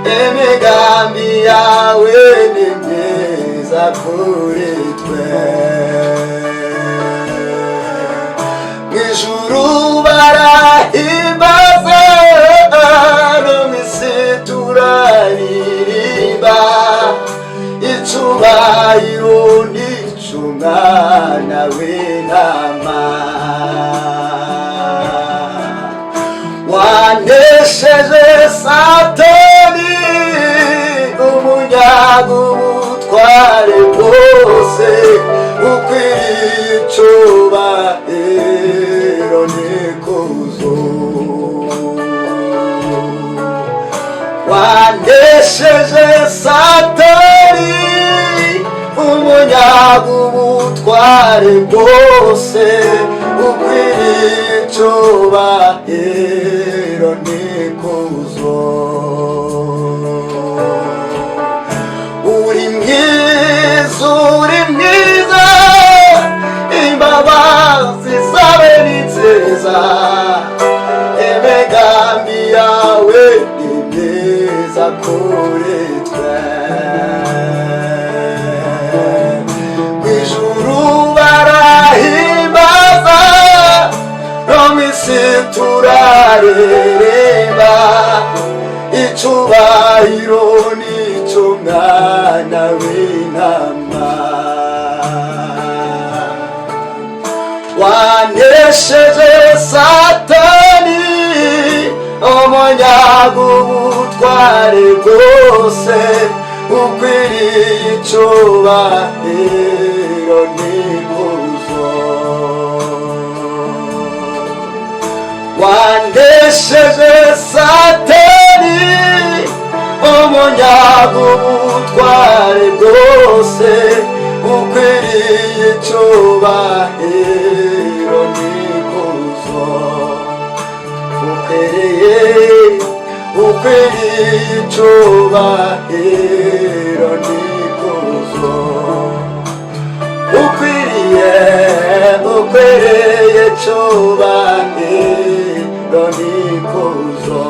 Imigambi yawe ni myiza kuri twe. Mw'ijuru barahimbaza, no mw'isi turaririmba. Icubahiro n'ic'Umwana w'Intama. Wanesheje Satani, umunyabutware bwose, ukwiriye icubahiro n'ikuzo. Wanesheje Satani, umunyabutware bwose, ukwiriye icubahiro n'ikuzo. Uri mwiza, uri mwiza, imbabazi zawe ni nziza. Imigambi yawe ni myiza kuri twe. Mw'ijuru barahimbaza, no mw'isi turaririmba. Icubahiro n'ic'Umwana w'Intama. Wanesheje Satani, umunyabutware bwose, ukwiriye icubahiro n'ikuzo. Wanesheje Satani, umunyabutware bwose, ukwiriye icubahiro n'ikuzo. Ukwiriye icubahiro n'ikuzo. Ukwiriye icubahiro n'ikuzo.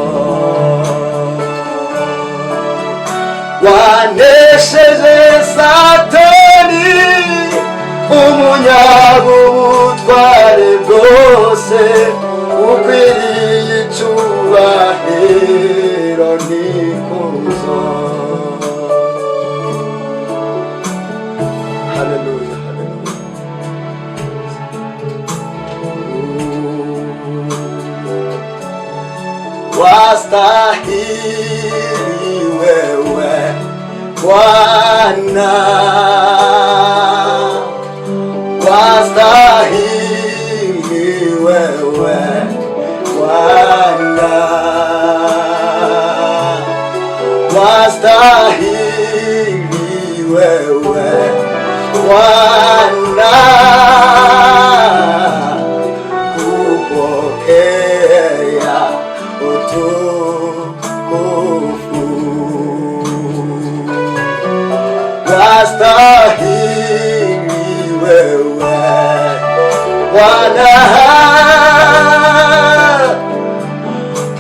Wanesheje Satani, umunyabutware bwose, ukwiriye icubahiro n'ikuzo. Hallelujah, hallelujah. Wastahili wewe Bwana, wastahili wewe Bwana, wastahili wewe Bwana, kupokea utukufu. Bwana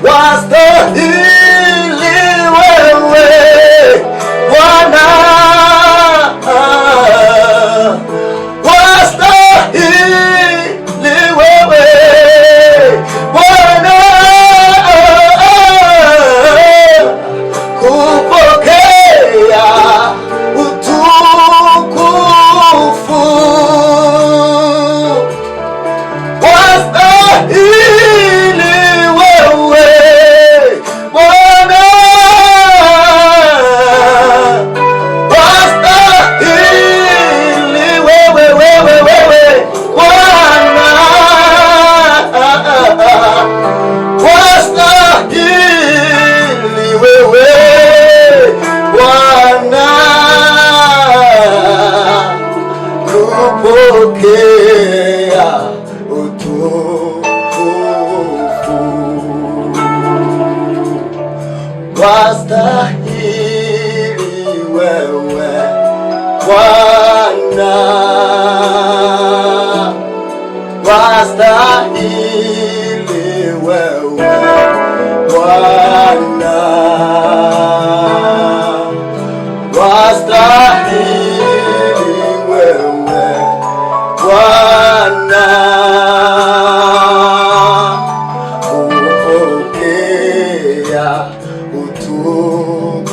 wastahili wewe, Bwana wastahili wewe, Bwana kupokea utukufu. Wastahili wewe, Bwana wastahili wewe, Bwana wastahili wewe, Bwana kupokea utukufu. Wastahili wewe, Bwana wastahili wewe, Bwana wastahili wewe, Bwana kupokea utukufu.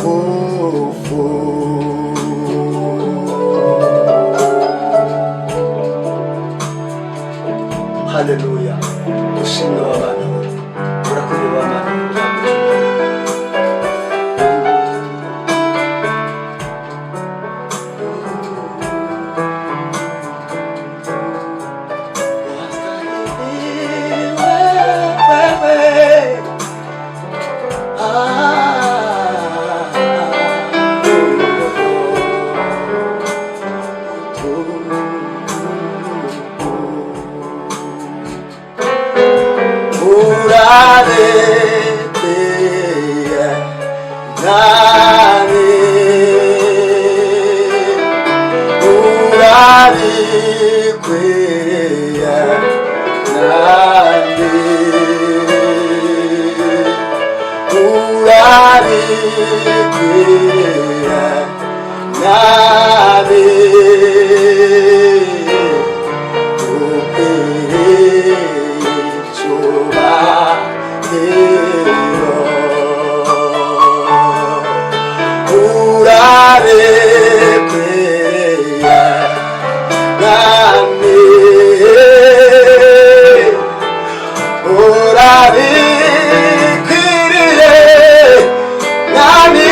Haleluya. Ushindi wa Bwana urakoze Bwana. Nami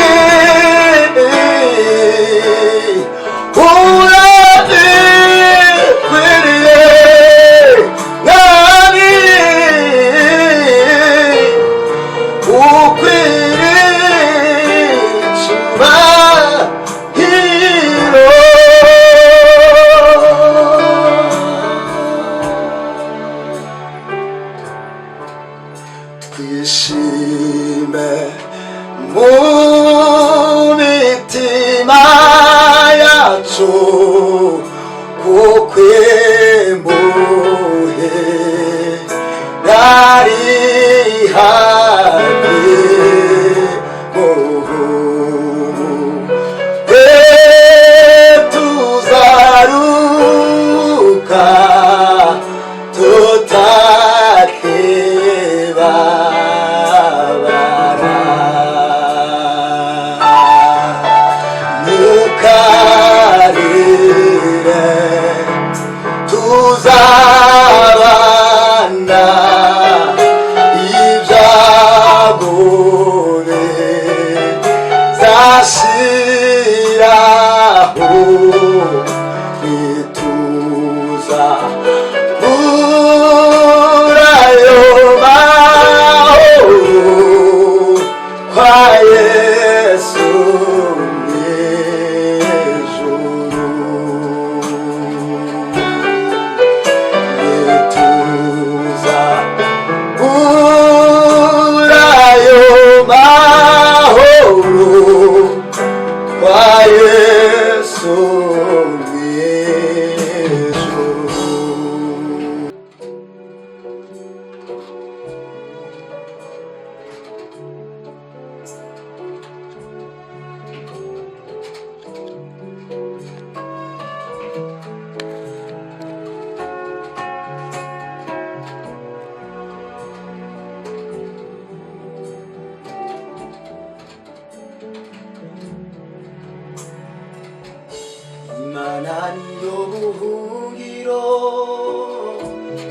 niyo buhungiro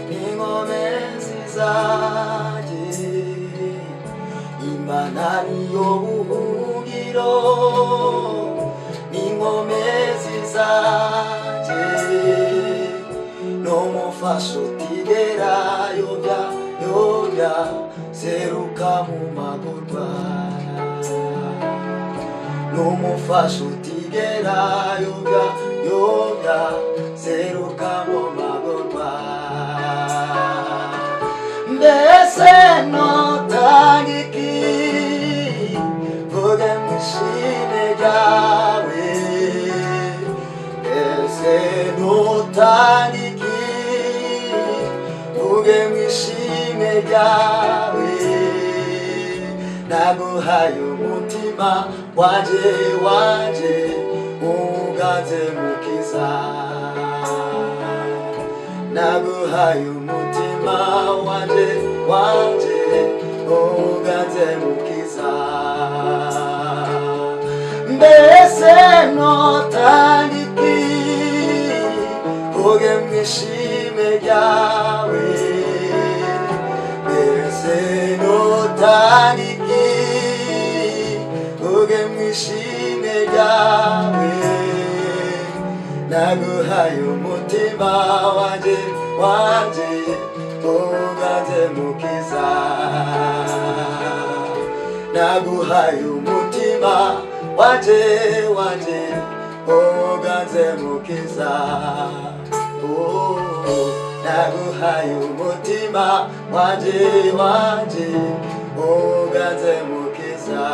n'inkomezi zanjye, Imana niyo buhungiro n'inkomezi zanjye, n'umufasha utigera yobya seruka mu magorwa, n'umufasha utigera yobya seruka mu magorwa. Mbese notanga iki vuge mu ishimwe ryawe, mbese notanga iki vuge mu ishimwe ryawe, naguhaye umutima wanje uganze mukiza, naguhaye umutima wanje uganze mukiza. Mbese notanga iki vuge mu ishimwe ryawe, mbese notanga iki vuge mu ishimwe ryawe, naguhaye umutima wanje uganze mukiza, naguhaye umutima wanje uganze mukiza, naguhaye umutima wanje uganze mukiza,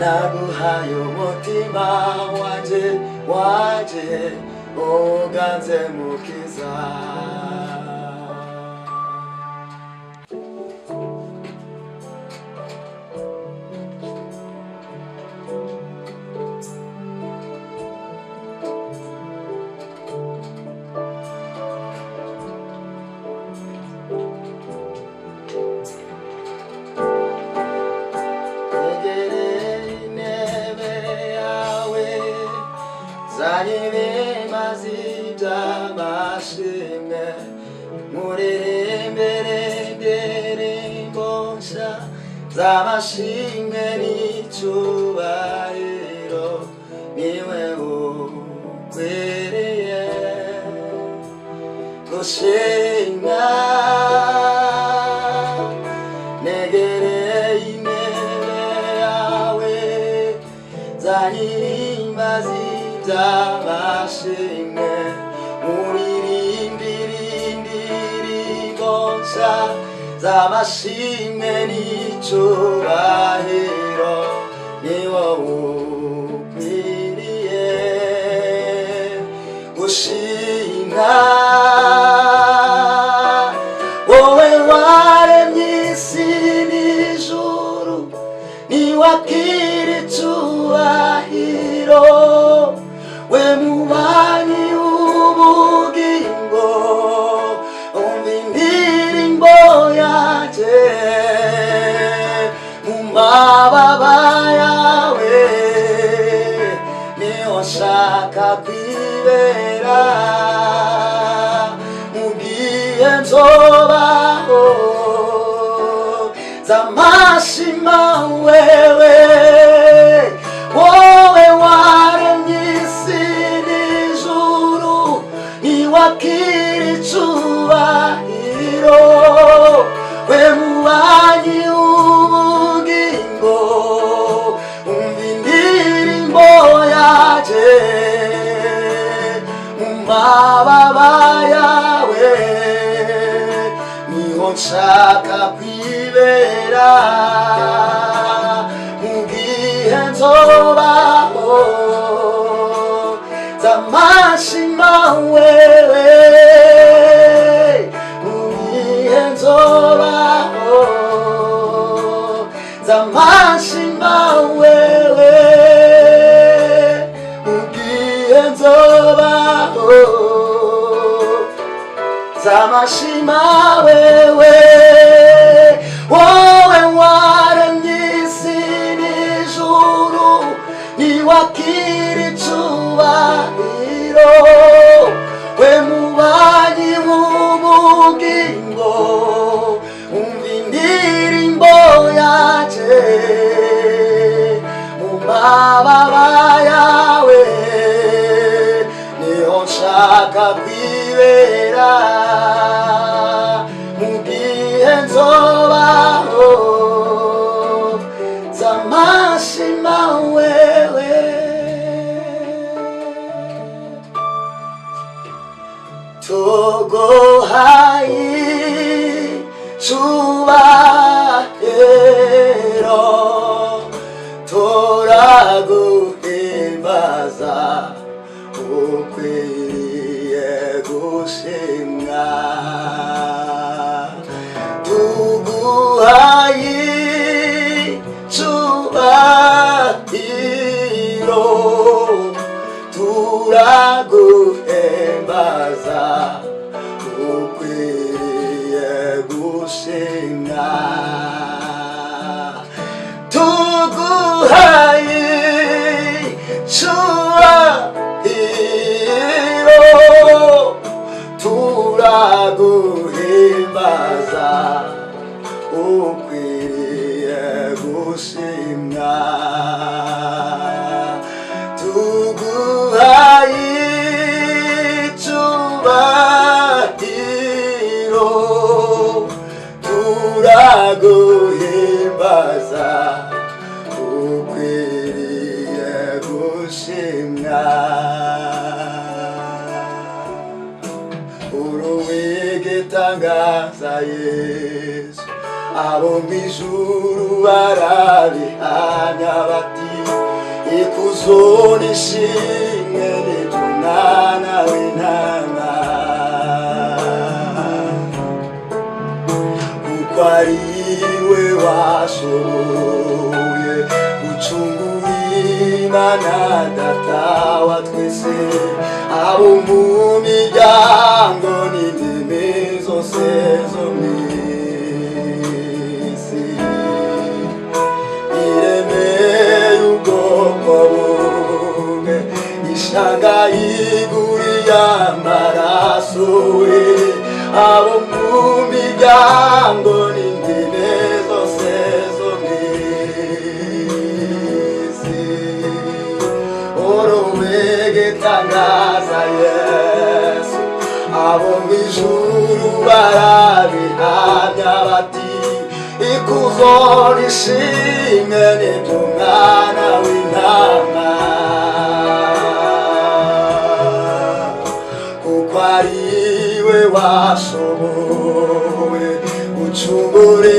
naguhaye umutima wanje uganze mukiza. Amashimwe muririmbire indirimbo nshya z'amashimwe n'icyubahiro, niwe ukwiriye gushimwa. Negereye intebe yawe zaririmba z'amashimwe, muririmbire indirimbo nshya z'amashimwe n'icyubahiro, niwe ukwiriye gushimwa. Wowe waremye isi n'ijuru, niwakira icyubahiro, we mubanyi w'ubugingo, umva indirimbo yanjye, mu mababa yawe niho nshaka kwibera, mu gihe nzobaho z'amashima wewe, wowe waremye isi n'ijuru, niwakira icyubahiro, we mubanyi w'ubugingo, umva indirimbo yanjye, mu mababa yawe niho nshaka kwibera, mu gihe nzobaho z'amashima wewe, mu gihe nzobaho z'amashima wewe, mu gihe nzobaho z'amashima wewe, wowe waremye isi n'ijuru, niwakira icyubahiro, we mubanyi w'ubugingo, umva indirimbo yaje mu mababa yawe, niho nshaka kwibera mu gihe nzobaho, nzamashima wewe. Togohayi cyubahiro, turaguhimbaza, ukwiriye gushimwa. Tuguhayi cyubahiro, turaguhimbaza, ukwiriye gushimwa. Tuguhayi cyubahiro, turaguhimbaza, ukwiriye gushimwa. Tuguhayi cyubahiro, turaguhimbaza, ukwiriye gushimwa. Uruwigitangaza Yesu, abo mw'ijuru barabihamya bati, ikuzo n'ishimwe n'umwana w'intama, kuko ari we washoboye gucungura Imana Data wa twese, abo mu miryango n'indimi zose zo mw'isi, iremeye ubwoko bumwe, ishanga yiguriye amaraso we, abo mu miryango n'indimi zose zo mw'isi. Uruwigitangaza Yesu, abo mw'ijuru barabihamya bati, ikuzo n'ishimwe n'umwana w'intama, kuko ari we washoboye gucungura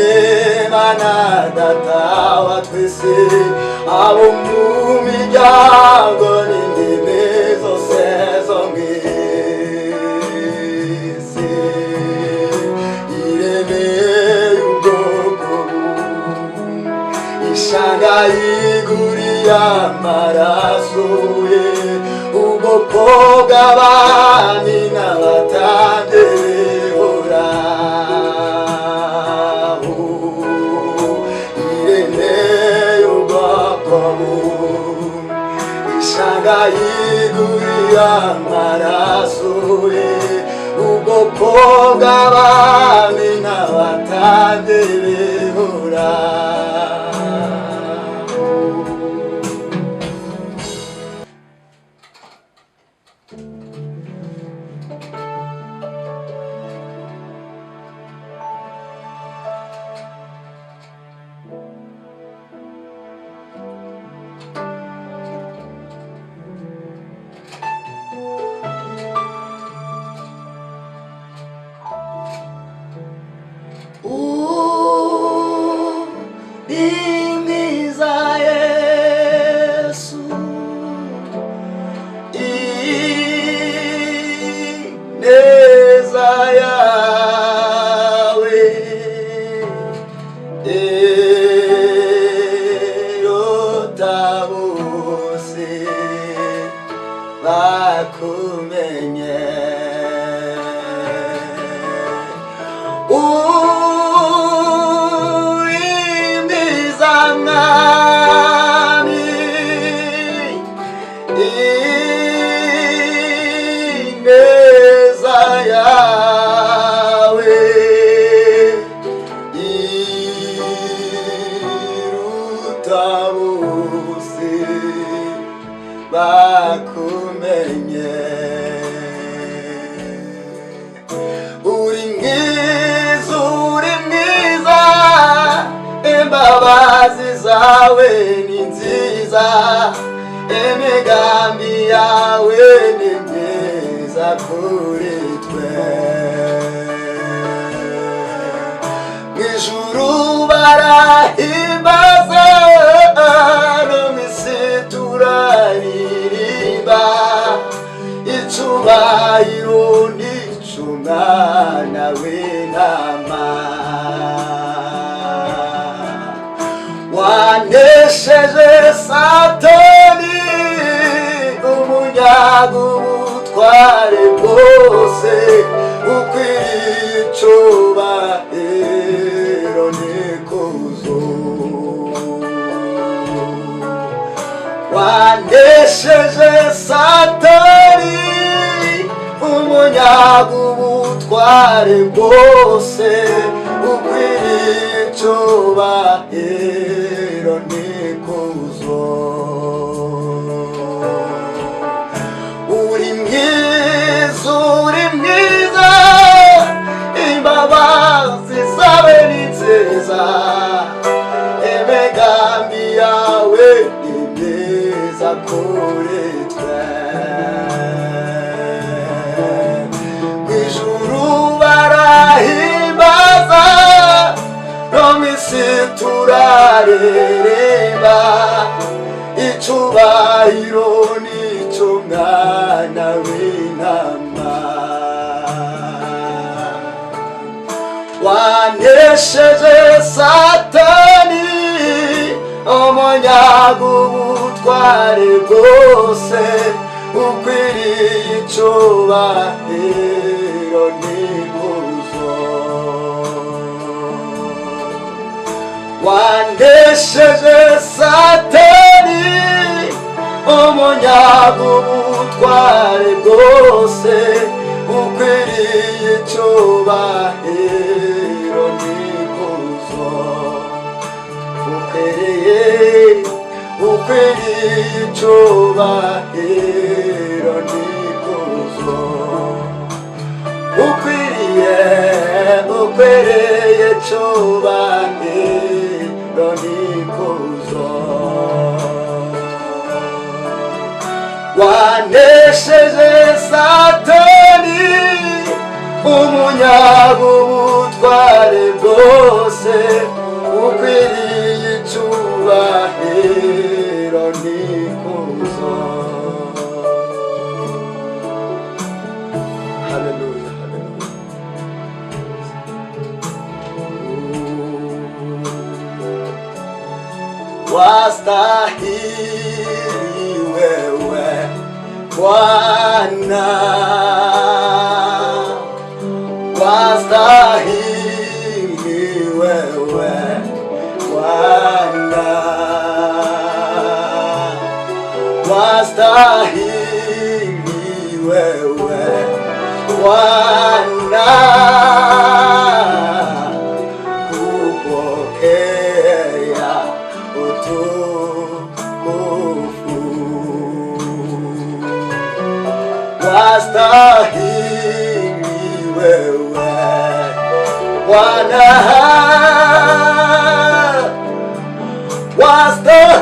Imana Data wa twese, abo mu miryango n'indimi zose zo mw'isi, iremeye ubwoko bumwe, ishanga yiguriye amaraso ye, ubwoko bw'abami n'abatambyi behoraho, iremeye ubwoko bumwe, ishanga yiguriye amaraso ye, ubwoko bw'abami n'abatambyi behoraho. Imbiza Yesu, ineza yawe, erota bose bakumenye. bakumenye. Uri mwiza, imbabazi zawe ni nziza, imigambi yawe ni myiza kuri twe. Mw'ijuru barahimbaza, no mw'isi turaririmba, icyubahiro n'ic'Umwana w'Intama. Wanesheje Satani, umunyaga ubutware bwose, ukwiriye icyubahiro n'ikuzo. Wanesheje Satani, umunyaga ubutware bwose, ukwiriye icyubahiro n'ikuzo. Uri mwiza, imbabazi zawe ni nziza, imigambi yawe ni myiza kuri twe. Mw'ijuru barahimbaza, no mw'isi turaririmba, icyubahiro n'ic'Umwana w'Intama. Wanesheje Satani, umunyaga ubutware bwose, ukwiriye icyubahiro n'ikuzo. Wanesheje Satani, umunyaga ubutware bwose, ukwiriye icyubahiro n'ikuzo. Ukwiriye icyubahiro n'ikuzo. Ukwiriye icyubahiro n'ikuzo. Wanesheje Satani, umunyaga ubutware bwose, ukwiriye icyubahiro n'ikuzo. Hallelujah, hallelujah. Wastahili wewe Bwana, wastahili wewe Bwana, wastahili wewe Bwana, kupokea utukufu. Wastahili wewe Bwana,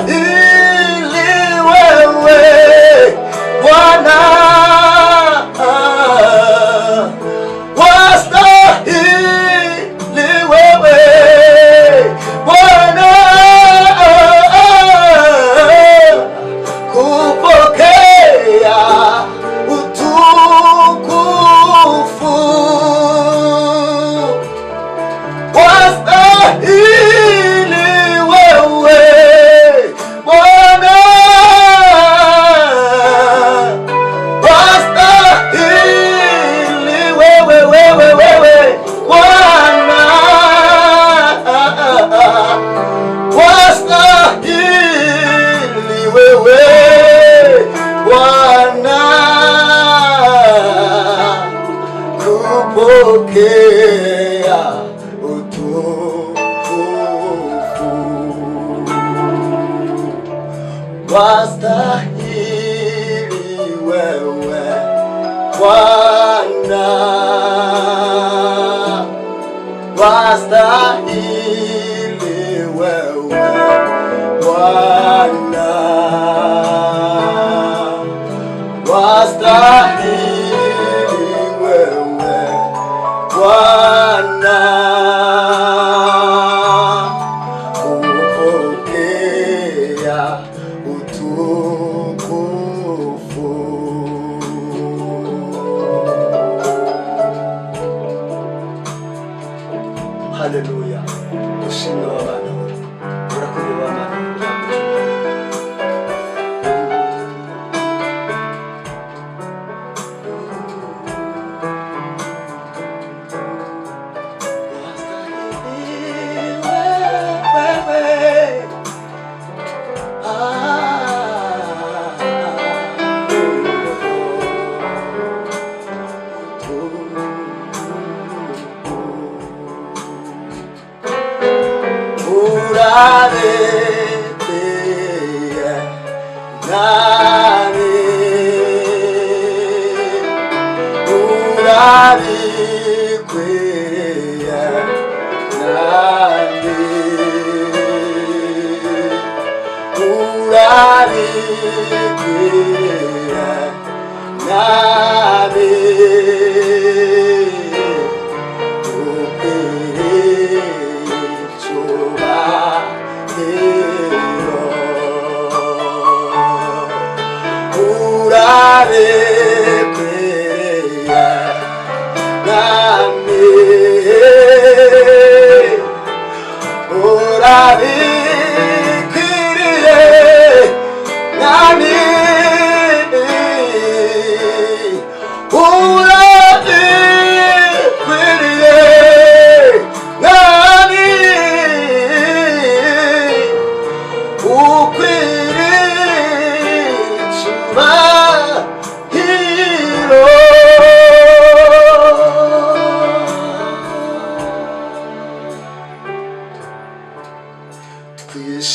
wastahili wewe Bwana, wastahili wewe Bwana, kupokea utukufu. Wastahili wewe Bwana, wastahili wewe Bwana, wastahili wewe Bwana, kupokea utukufu. Wastahili wewe Bwana, wastahili wewe Bwana, wastahili wewe Bwana, upokea utukufu. Haleluya. Ushindi wa Bwana urakuye wa Bwana.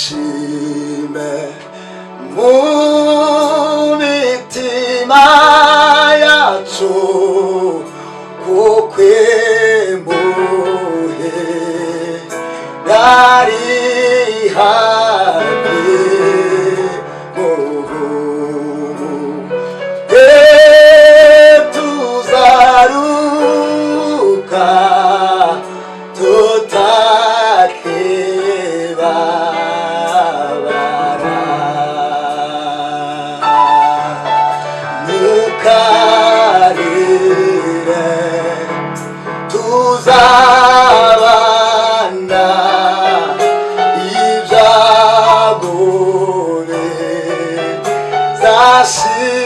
Twishime mu mitima yacu kuko impuhwe yari hafi tuzaruka tuzabana ibyago zashira